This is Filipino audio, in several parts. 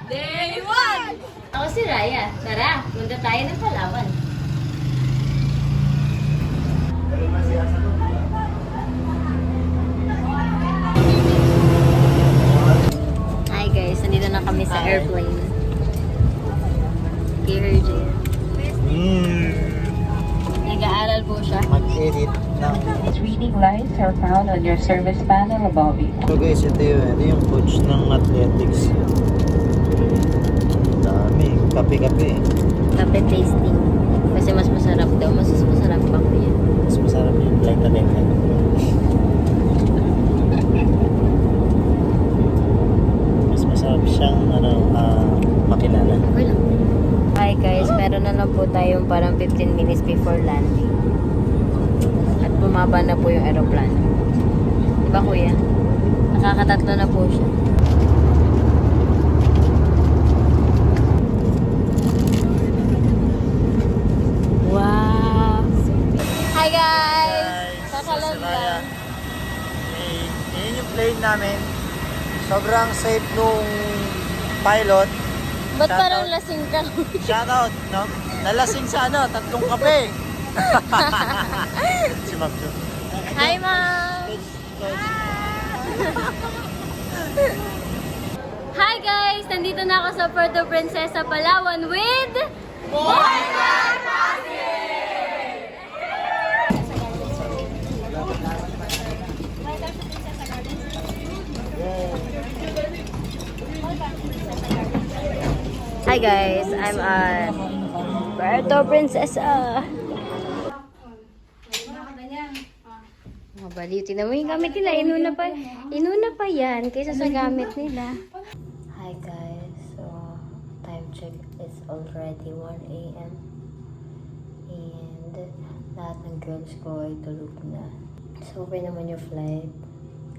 Day 1! Ako si Raya. Tara, punta tayo ng Palawan. Hi guys, nandito na kami sa airplane. KRJ. Nag-aaral po siya. Mag-edit ng... Its reading lights are found on your service panel above you. So guys, ito yung coach ng athletics. Dami, kape-kape. Kape tasting. Kasi mas masarap daw. Mas masarap pa ko yan. Mas masarap yung flight attendant. Mas masarap siyang makilala. Okay lang. Hi guys, meron na lang po tayong parang 15 minutes before landing. At bumaba na po yung aeroplano. Diba kuya? Nakakatatlo na po siya. Wow! Hi guys! Kakalan lang. Yun yung plane namin. Sobrang safe nung pilot. Ba't Shoutout. parang lasing ka? Shoutout, no? Nalasing sa 3 kape. Si Magdo. Hi ma'am! Hi guys! Nandito na ako sa Puerto Princesa, Palawan with... Boyfriend Hi guys! I'm at Puerto Princesa. Mga baliw. Tinan mo yung gamit nila. Inuna pa yan kaysa sa gamit nila. Hi guys. So, time check is already 1 a.m. And lahat ng girls ko ay tulog na. So, okay naman yung flight.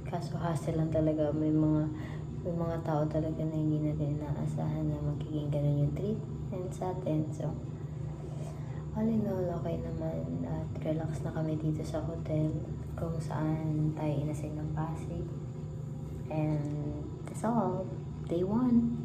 Kaso hassle lang talaga. May mga tao talaga na hindi natin inaasahan na magiging ganun yung treatment sa atin. So, all in all, okay naman at relax na kami dito sa hotel kung saan tayo inasing ng Pasig. And that's all. Day 1.